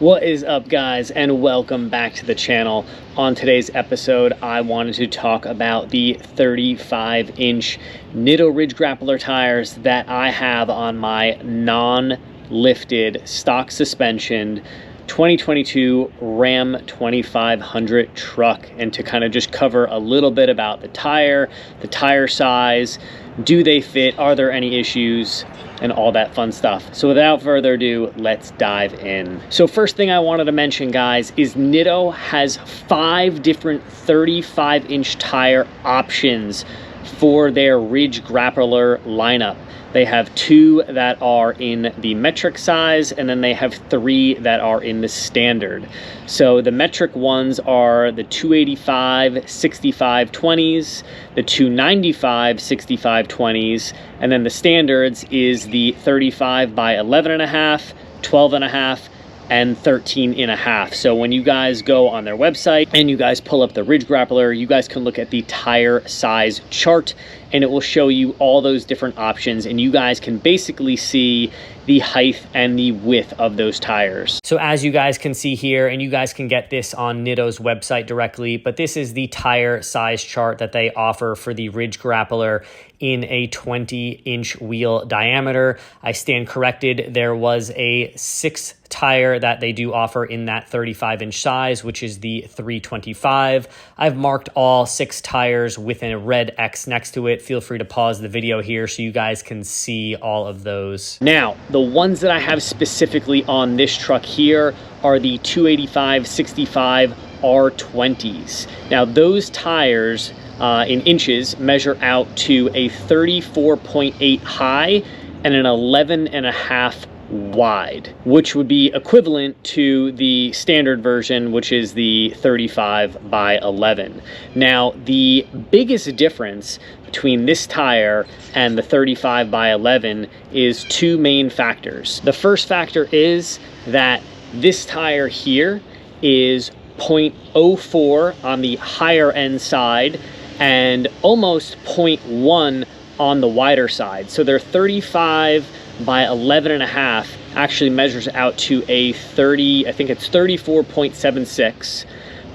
What is up, guys, and welcome back to the channel. On today's episode, I wanted to talk about the 35-inch Nitto Ridge Grappler tires that I have on my non-lifted stock suspension 2022 Ram 2500 truck, and to kind of just cover a little bit about the tire size, do they fit, are there any issues, and all that fun stuff. So without further ado, let's dive in. So first thing I wanted to mention, guys, is Nitto has 5 different 35-inch tire options for their Ridge Grappler lineup. They have 2 that are in the metric size, and then they have 3 that are in the standard. So the metric ones are the 285 65-20s, the 295 65-20s, and then the standards is the 35 by 11.5, 12.5, and 13.5. So when you guys go on their website and you guys pull up the Ridge Grappler, you guys can look at the tire size chart, and it will show you all those different options, and you guys can basically see the height and the width of those tires. So as you guys can see here, and you guys can get this on Nitto's website directly, but this is the tire size chart that they offer for the Ridge Grappler in a 20-inch wheel diameter. I stand corrected. There was a 6th tire that they do offer in that 35-inch size, which is the 325. I've marked all 6 tires with a red X next to it. Feel free to pause the video here so you guys can see all of those. Now, the ones that I have specifically on this truck here are the 285 65 R20s. Now, those tires in inches measure out to a 34.8 high and an 11.5 wide, which would be equivalent to the standard version, which is the 35 by 11. Now, the biggest difference between this tire and the 35 by 11 is 2 main factors. The first factor is that this tire here is 0.04 on the higher end side and almost 0.1 on the wider side. So their 35 by 11.5 actually measures out to a 34.76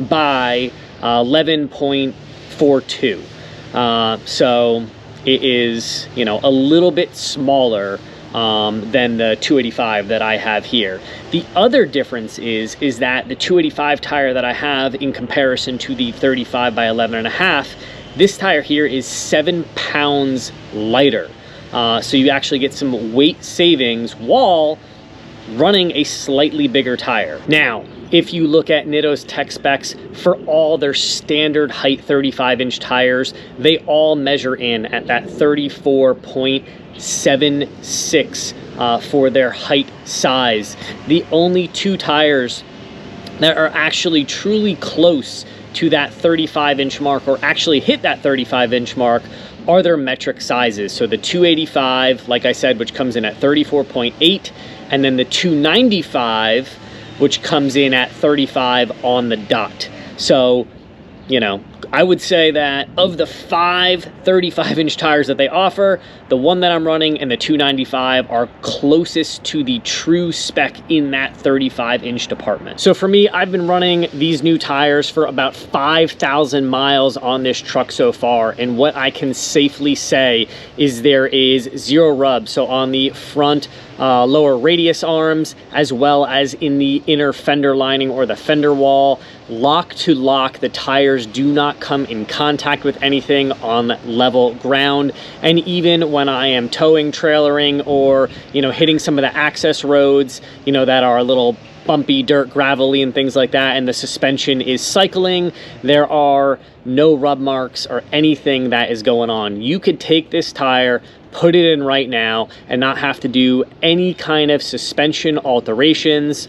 by 11.42. So it is, a little bit smaller than the 285 that I have here. The other difference is that the 285 tire that I have, in comparison to the 35 by 11.5, this tire here is 7 pounds lighter. So you actually get some weight savings while running a slightly bigger tire. Now, if you look at Nitto's tech specs for all their standard height 35-inch tires, they all measure in at that 34.76 for their height size. The only 2 tires that are actually truly close to that 35-inch mark, or actually hit that 35-inch mark, are their metric sizes. So the 285, like I said, which comes in at 34.8, and then the 295, which comes in at 35 on the dot. So, I would say that of the 5 35-inch tires that they offer, the one that I'm running and the 295 are closest to the true spec in that 35-inch department. So for me, I've been running these new tires for about 5,000 miles on this truck so far, and what I can safely say is there is 0 rub. So on the front lower radius arms, as well as in the inner fender lining or the fender wall, lock to lock, the tires do not come in contact with anything on level ground. And even when I am towing, trailering, or hitting some of the access roads that are a little bumpy, dirt, gravelly, and things like that, and the suspension is cycling, there are no rub marks or anything that is going on. You could take this tire, put it in right now, and not have to do any kind of suspension alterations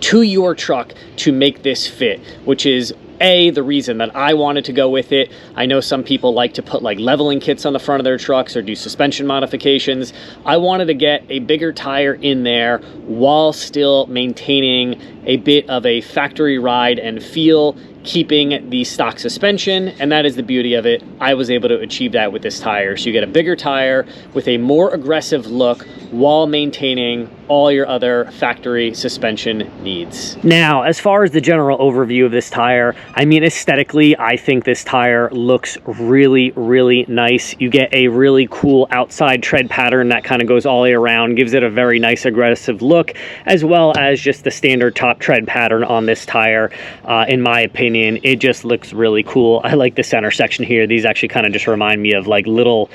to your truck to make this fit, which is the reason that I wanted to go with it. I know some people like to put like leveling kits on the front of their trucks or do suspension modifications. I wanted to get a bigger tire in there while still maintaining a bit of a factory ride and feel, keeping the stock suspension, and that is the beauty of it. I was able to achieve that with this tire. So you get a bigger tire with a more aggressive look while maintaining all your other factory suspension needs. Now, as far as the general overview of this tire, I mean, aesthetically, I think this tire looks really, really nice. You get a really cool outside tread pattern that kind of goes all the way around, gives it a very nice aggressive look, as well as just the standard top tread pattern on this tire. In my opinion, it just looks really cool. I like the center section here. These actually kind of just remind me of like little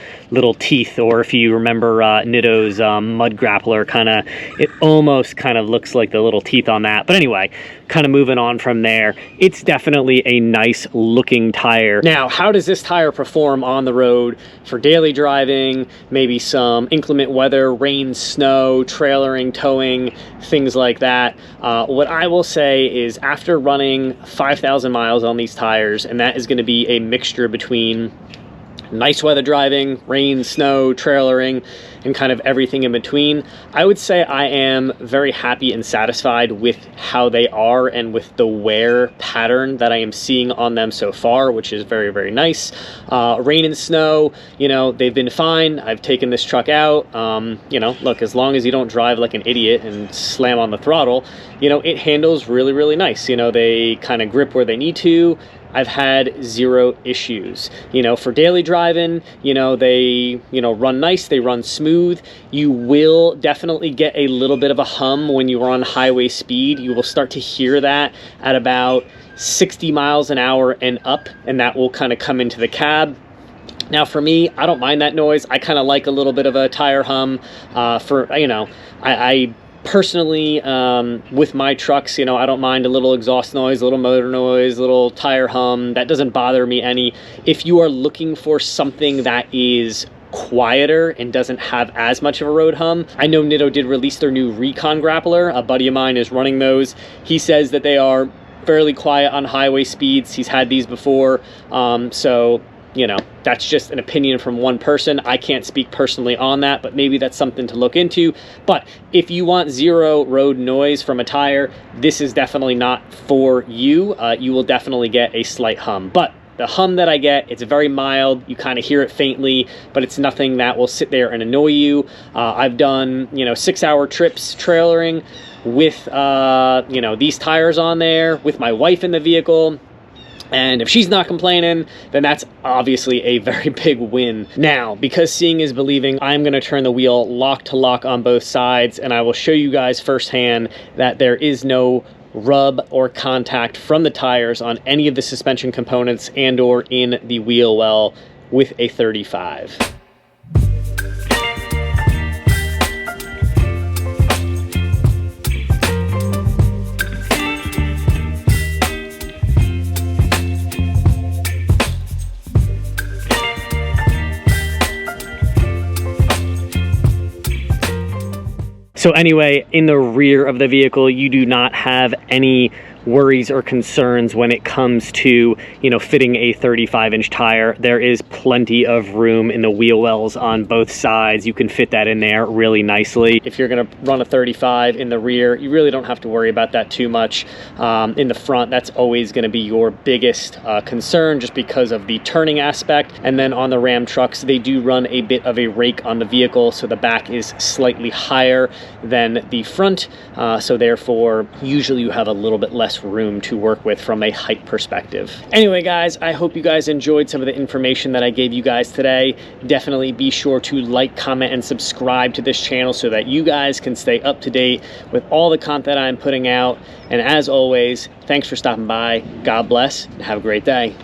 teeth, or if you remember Nitto's mud grappler, it almost kind of looks like the little teeth on that. But anyway, kind of moving on from there, it's definitely a nice looking tire. Now, how does this tire perform on the road for daily driving, maybe some inclement weather, rain, snow, trailering, towing, things like that? What I will say is, after running 5,000 miles on these tires, and that is going to be a mixture between nice weather driving, rain, snow, trailering, and kind of everything in between, I would say I am very happy and satisfied with how they are and with the wear pattern that I am seeing on them so far, which is very, very nice. Rain and snow, you know, they've been fine. I've taken this truck out. You know, look, as long as you don't drive like an idiot and slam on the throttle, you know, it handles really, really nice. You know, they kind of grip where they need to. I've had zero issues. You know, for daily driving, you know, they, you know, run nice, they run smooth. You will definitely get a little bit of a hum when you are on highway speed. You will start to hear that at about 60 miles an hour and up, and that will kind of come into the cab. Now, for me, I don't mind that noise. I kind of like a little bit of a tire hum. You know, I personally, with my trucks, you know, I don't mind a little exhaust noise, a little motor noise, a little tire hum. That doesn't bother me any. If you are looking for something that is quieter and doesn't have as much of a road hum, I know Nitto did release their new Recon Grappler. A buddy of mine is running those. He says that they are fairly quiet on highway speeds. He's had these before. So, you know, that's just an opinion from one person. I can't speak personally on that, but maybe that's something to look into. But if you want zero road noise from a tire, this is definitely not for you. You will definitely get a slight hum. But the hum that I get, it's very mild. You kind of hear it faintly, but it's nothing that will sit there and annoy you. I've done, you know, 6-hour trips trailering with, you know, these tires on there, with my wife in the vehicle. And if she's not complaining, then that's obviously a very big win. Now, because seeing is believing, I'm going to turn the wheel lock to lock on both sides, and I will show you guys firsthand that there is no rub or contact from the tires on any of the suspension components and or in the wheel well with a 35. So anyway, in the rear of the vehicle, you do not have any worries or concerns when it comes to, you know, fitting a 35-inch tire. There is plenty of room in the wheel wells on both sides. You can fit that in there really nicely. If you're going to run a 35 in the rear, you really don't have to worry about that too much. In the front, that's always going to be your biggest concern, just because of the turning aspect. And then on the Ram trucks, they do run a bit of a rake on the vehicle, so the back is slightly higher than the front. So therefore, usually you have a little bit less room to work with from a height perspective. Anyway, guys, I hope you guys enjoyed some of the information that I gave you guys today. Definitely be sure to like, comment, and subscribe to this channel so that you guys can stay up to date with all the content I'm putting out. And as always, thanks for stopping by. God bless, and have a great day.